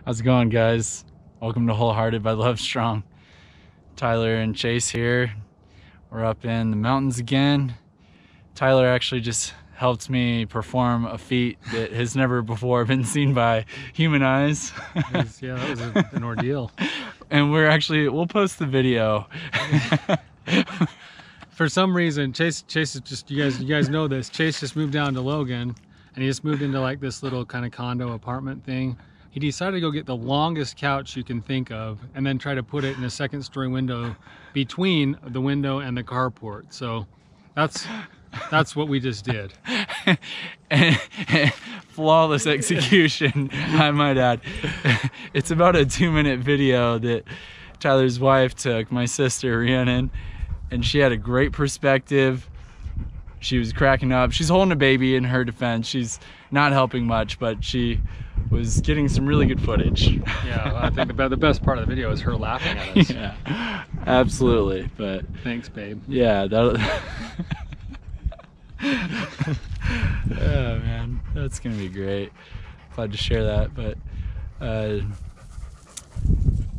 How's it going, guys? Welcome to Wholehearted by Lovestrong. Tyler and Chase here. We're up in the mountains again. Tyler actually just helped me perform a feat that has never before been seen by human eyes. Yeah, that was an ordeal. And we'll post the video. For some reason, Chase is just, you guys know this, Chase just moved down to Logan, and he just moved into like this little kind of condo apartment thing. He decided to go get the longest couch you can think of and then try to put it in a second story window between the window and the carport. So that's what we just did. And flawless execution, I might add. It's about a 2-minute video that Tyler's wife took, my sister Rhiannon, and she had a great perspective. She was cracking up. She's holding a baby, in her defense. She's not helping much, but she was getting some really good footage. Yeah, I think the best part of the video is her laughing at us. Yeah, absolutely. But thanks, babe. Yeah, oh man, that's gonna be great. Glad to share that. But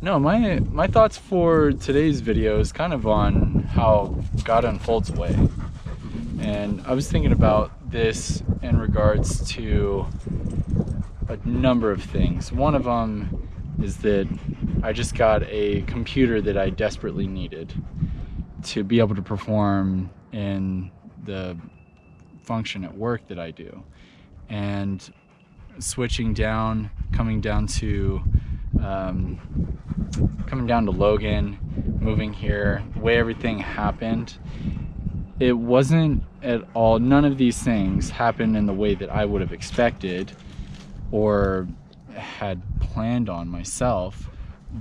no, my thoughts for today's video is kind of on how God unfolds a way. And I was thinking about this in regards to a number of things. One of them is that I just got a computer that I desperately needed to be able to perform in the function at work that I do. And switching down, coming down to Logan, moving here, the way everything happened, it wasn't at all, none of these things happened in the way that I would have expected or had planned on myself,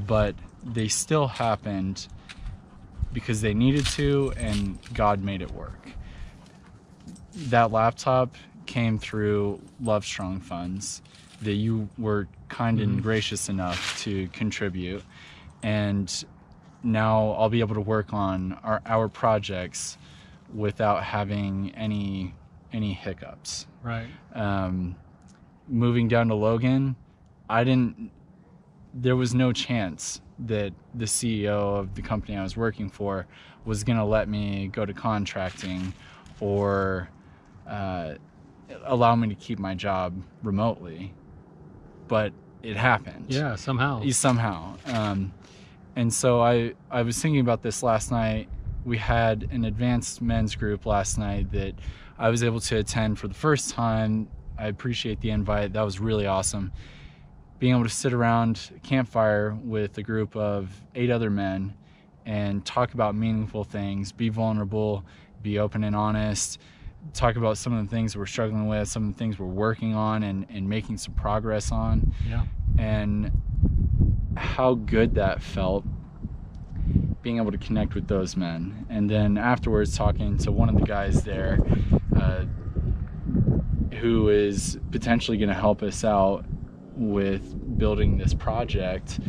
but they still happened because they needed to, and God made it work. That laptop came through Lovestrong funds that you were kind and gracious enough to contribute, and now I'll be able to work on our projects without having any hiccups. Right. Moving down to Logan, there was no chance that the CEO of the company I was working for was gonna let me go to contracting or allow me to keep my job remotely, but it happened. Yeah, somehow. And so I was thinking about this last night. We had an advanced men's group last night that I was able to attend for the first time. I appreciate the invite. That was really awesome. Being able to sit around a campfire with a group of 8 other men and talk about meaningful things, be vulnerable, be open and honest, talk about some of the things we're struggling with, some of the things we're working on and making some progress on. Yeah. And how good that felt, being able to connect with those men. And then afterwards talking to one of the guys there who is potentially going to help us out with building this project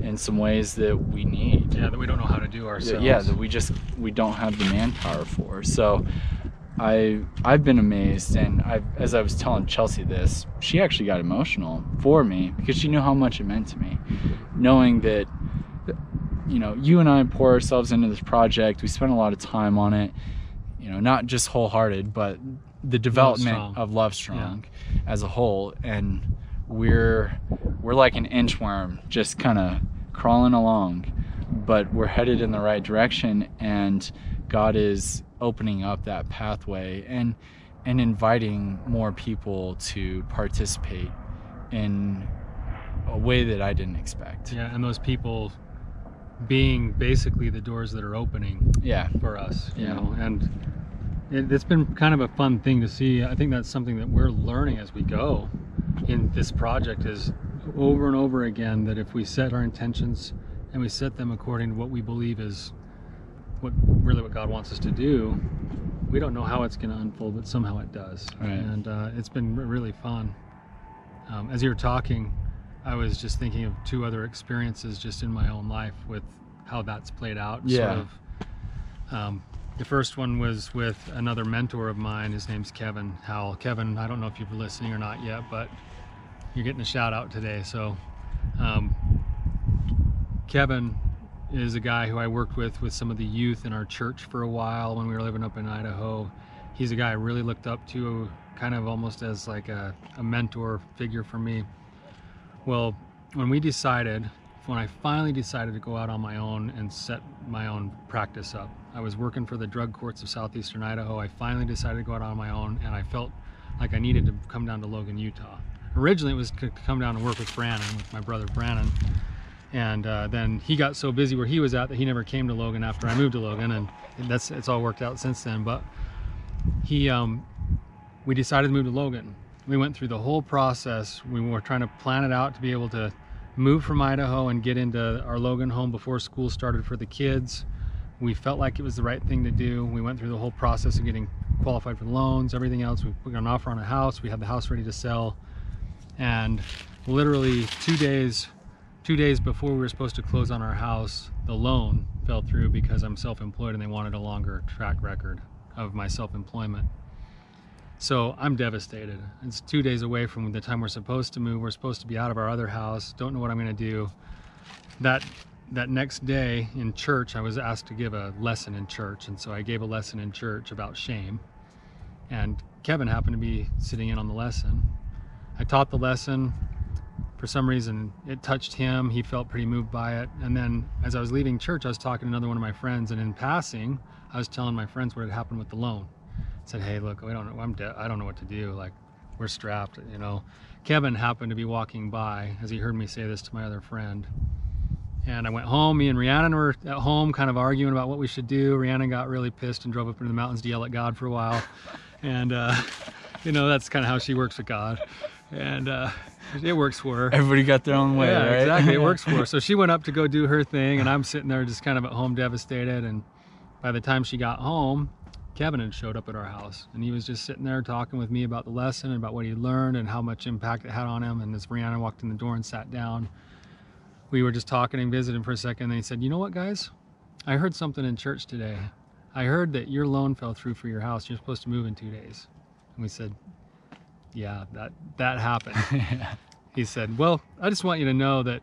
in some ways that we need. Yeah, that we don't know how to do ourselves. Yeah, that we don't have the manpower for. So I've been amazed, and as I was telling Chelsea this, she actually got emotional for me because she knew how much it meant to me, knowing that, you know, you and I pour ourselves into this project. We spent a lot of time on it, you know, not just Wholehearted, but the development of Lovestrong as a whole. And we're like an inchworm, just kind of crawling along, but we're headed in the right direction, and God is opening up that pathway and inviting more people to participate in a way that I didn't expect. Yeah, and those people being basically the doors that are opening for us, you know. And it's been kind of a fun thing to see. I think that's something that we're learning as we go in this project, is over and over again that if we set our intentions and we set them according to what we believe is what God wants us to do, we don't know how it's going to unfold, but somehow it does. Right. And it's been really fun. As you were talking, I was just thinking of 2 other experiences just in my own life with how that's played out. Yeah. Sort of, the first one was with another mentor of mine. His name's Kevin Howell. Kevin, I don't know if you're listening or not yet, but you're getting a shout out today. So Kevin is a guy who I worked with some of the youth in our church for a while when we were living up in Idaho. He's a guy I really looked up to, kind of almost as like a mentor figure for me. Well, when I finally decided to go out on my own and set my own practice up, I was working for the drug courts of southeastern Idaho. I finally decided to go out on my own, and I felt like I needed to come down to Logan, Utah. Originally it was to come down and work with my brother Brannon. And then he got so busy where he was at that he never came to Logan after I moved to Logan, and it's all worked out since then. But we decided to move to Logan. We went through the whole process. We were trying to plan it out to be able to move from Idaho and get into our Logan home before school started for the kids. We felt like it was the right thing to do. We went through the whole process of getting qualified for loans, everything else. We got an offer on a house. We had the house ready to sell. And literally 2 days before we were supposed to close on our house, the loan fell through because I'm self-employed and they wanted a longer track record of my self-employment. So I'm devastated. It's 2 days away from the time we're supposed to move. We're supposed to be out of our other house. Don't know what I'm going to do. That next day in church, I was asked to give a lesson in church, and so I gave a lesson in church about shame. And Kevin happened to be sitting in on the lesson. I taught the lesson. For some reason, it touched him. He felt pretty moved by it. And then as I was leaving church, I was talking to another one of my friends, and in passing, I was telling my friends what had happened with the loan. I said, hey, look, I don't know what to do. Like, we're strapped, you know. Kevin happened to be walking by as he heard me say this to my other friend. And I went home. Me and Rhiannon were at home kind of arguing about what we should do. Rhiannon got really pissed and drove up into the mountains to yell at God for a while. And, you know, that's kind of how she works with God. And it works for her. Everybody got their own way, yeah, right? Exactly. It works for her. So she went up to go do her thing, and I'm sitting there just kind of at home devastated. And by the time she got home, Kevin had showed up at our house, and he was just sitting there talking with me about the lesson and about what he learned and how much impact it had on him. And as Brianna walked in the door and sat down, we were just talking and visiting for a second. And then he said, you know what, guys? I heard something in church today. I heard that your loan fell through for your house. You're supposed to move in 2 days. And we said, yeah, that happened. Yeah. He said, well, I just want you to know that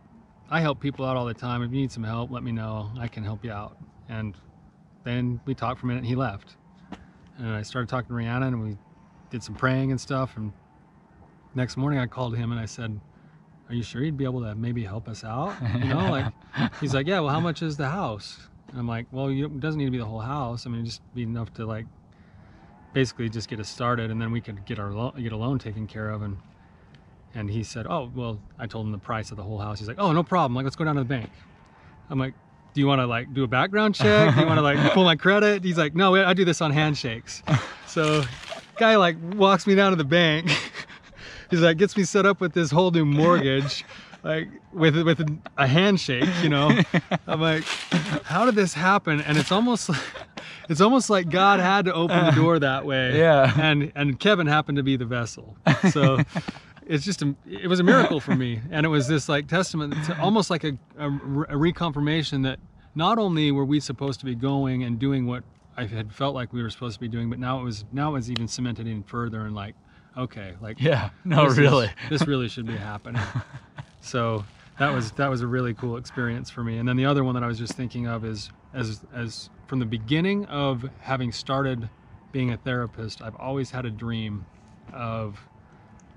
I help people out all the time. If you need some help, let me know. I can help you out. And then we talked for a minute, and he left. And I started talking to Rhiannon, and we did some praying and stuff. And next morning I called him and I said, are you sure you'd be able to maybe help us out? You know, like, he's like, yeah, well, how much is the house? And I'm like, well, it doesn't need to be the whole house. I mean, just be enough to, like, basically just get us started, and then we could get a loan taken care of. And he said, oh, well, I told him the price of the whole house. He's like, oh, no problem. Like, let's go down to the bank. I'm like, do you want to, like, do a background check? Do you want to, like, pull my credit? He's like, no, I do this on handshakes. So guy, like, walks me down to the bank. He's like, gets me set up with this whole new mortgage, like with a handshake, you know. I'm like, how did this happen? And it's almost like God had to open the door that way. Yeah. And Kevin happened to be the vessel. So it's just it was a miracle for me. And it was this, like, testament to almost like a reconfirmation that not only were we supposed to be going and doing what I had felt like we were supposed to be doing, but now it was even cemented in further, and like, okay, like, yeah, no, really, this really should be happening. So that was a really cool experience for me. And then the other one that I was just thinking of is, as from the beginning of having started being a therapist, I've always had a dream of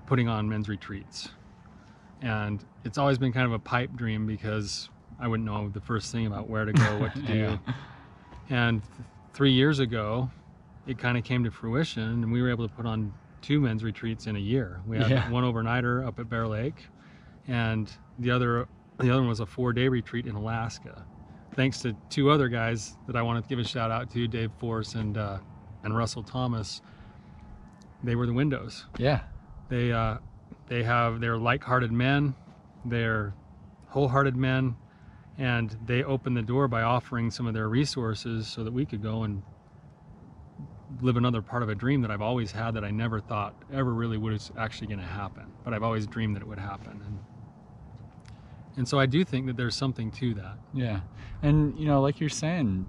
putting on men's retreats. And it's always been kind of a pipe dream because I wouldn't know the first thing about where to go, what to do. Yeah. And 3 years ago, it kind of came to fruition, and we were able to put on 2 men's retreats in a year. We had one overnighter up at Bear Lake, and the other one was a 4-day retreat in Alaska. Thanks to 2 other guys that I want to give a shout out to, Dave Force and Russell Thomas. They were the windows. Yeah. They're like-hearted men. They're wholehearted men, and they opened the door by offering some of their resources so that we could go and live another part of a dream that I've always had, that I never thought ever really was actually going to happen, but I've always dreamed that it would happen. And so I do think that there's something to that. Yeah. And, you know, like you're saying,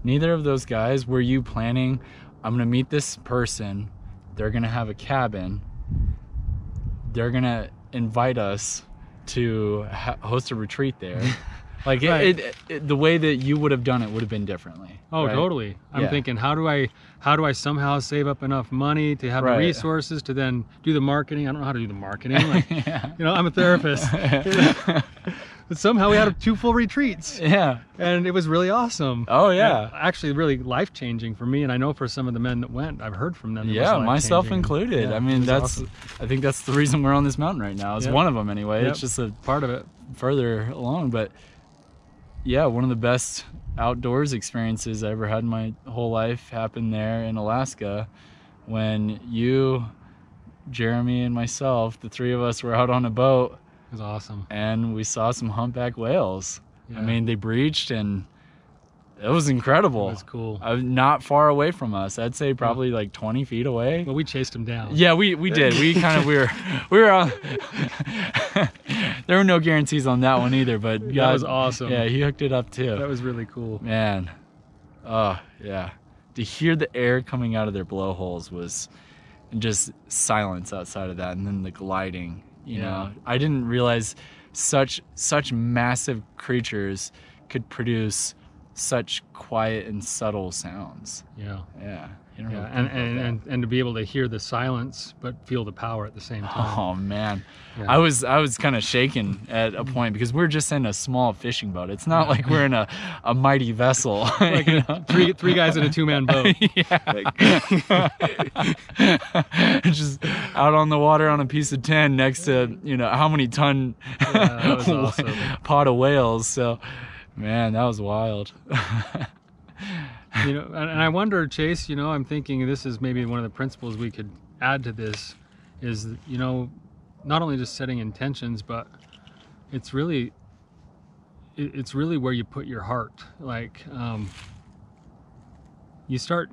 neither of those guys were you planning, I'm going to meet this person, they're going to have a cabin, they're going to invite us to host a retreat there. Like Right. the way that you would have done it would have been differently. Oh, right? totally. I'm thinking, how do I somehow save up enough money to have the resources to then do the marketing? I don't know how to do the marketing. Like, you know, I'm a therapist. But somehow we had 2 full retreats. Yeah. And it was really awesome. Oh, yeah. And actually really life-changing for me. And I know for some of the men that went, I've heard from them. Yeah, myself included. Yeah, I mean, awesome. I think that's the reason we're on this mountain right now. It's one of them anyway. It's just a part of it. Further along. But yeah, one of the best outdoors experiences I ever had in my whole life happened there in Alaska when you, Jeremy, and myself, the 3 of us, were out on a boat. It was awesome. And we saw some humpback whales. Yeah. I mean, they breached, and it was incredible. It was cool. Not far away from us. I'd say probably like 20 feet away. Well, we chased them down. Yeah, we did. We were on. There were no guarantees on that one either, but that was awesome. Yeah, he hooked it up too. That was really cool. Man, oh yeah, to hear the air coming out of their blowholes was, and just silence outside of that, and then the gliding. You know, I didn't realize such massive creatures could produce such quiet and subtle sounds. Yeah. Yeah. You know, and to be able to hear the silence but feel the power at the same time. Oh man. Yeah. I was kind of shaken at a point because we're just in a small fishing boat. It's not like we're in a mighty vessel. Like three guys in a 2-man boat. Yeah. Just out on the water on a piece of tin next to, you know, how many ton that was awesome. pot of whales. So man, that was wild. You know, and I wonder, Chase, you know, I'm thinking this is maybe one of the principles we could add to this is, you know, not only just setting intentions, but it's really where you put your heart. Like, you start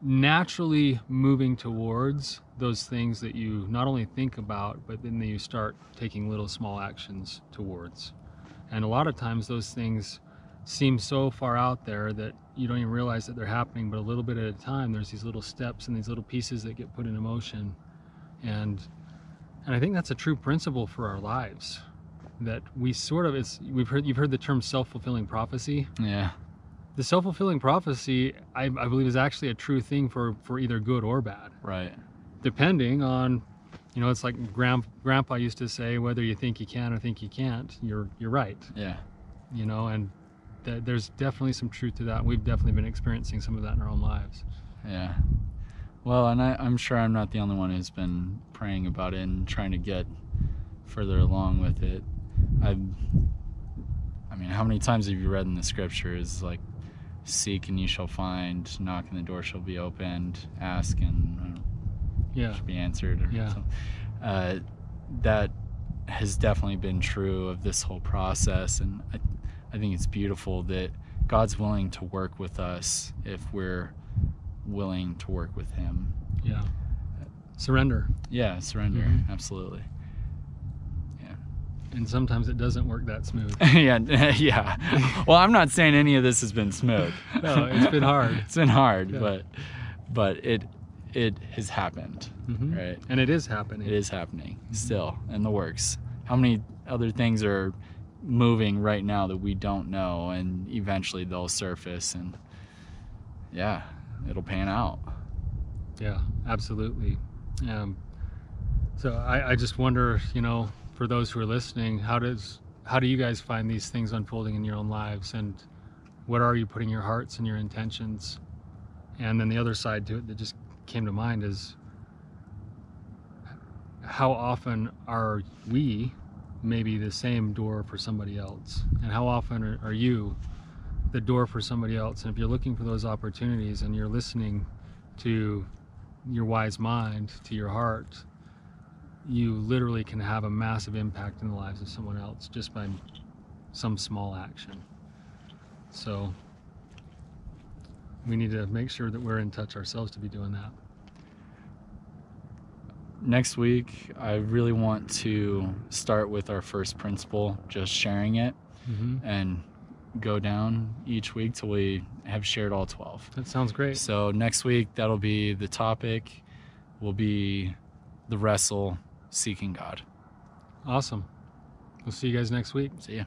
naturally moving towards those things that you not only think about, but then you start taking little small actions towards. And a lot of times those things seem so far out there that you don't even realize that they're happening, but a little bit at a time there's these little steps and these little pieces that get put into motion. And I think that's a true principle for our lives, that we sort of, you've heard the term self-fulfilling prophecy. Yeah. The self-fulfilling prophecy, I believe, is actually a true thing for either good or bad. Right. Depending on, you know, it's like grandpa used to say, whether you think you can or think you can't, you're right. Yeah. You know, and there's definitely some truth to that. We've definitely been experiencing some of that in our own lives. Yeah. Well, and I'm sure I'm not the only one who's been praying about it and trying to get further along with it. I mean, how many times have you read in the scriptures, like, seek and you shall find, knock and the door shall be opened, ask and shall be answered. Or something. That has definitely been true of this whole process, and I think it's beautiful that God's willing to work with us if we're willing to work with Him. Yeah. Surrender. Yeah, surrender. Absolutely. Yeah. And sometimes it doesn't work that smooth. Yeah. Well, I'm not saying any of this has been smooth. No, it's been hard. It's been hard, but it has happened, right? And it is happening. It is happening still in the works. How many other things are moving right now that we don't know, and eventually they'll surface, and it'll pan out. Yeah, absolutely. So I just wonder, you know, for those who are listening, how do you guys find these things unfolding in your own lives, and what are you putting your hearts and your intentions? And then the other side to it that just came to mind is, how often are we maybe the same door for somebody else, and how often are you the door for somebody else? And if you're looking for those opportunities and you're listening to your wise mind, to your heart, you literally can have a massive impact in the lives of someone else just by some small action. So we need to make sure that we're in touch ourselves to be doing that. Next week, I really want to start with our first principle, just sharing it, and go down each week till we have shared all 12. That sounds great. So next week, that'll be the topic, will be the wrestle, seeking God. Awesome. We'll see you guys next week. See ya.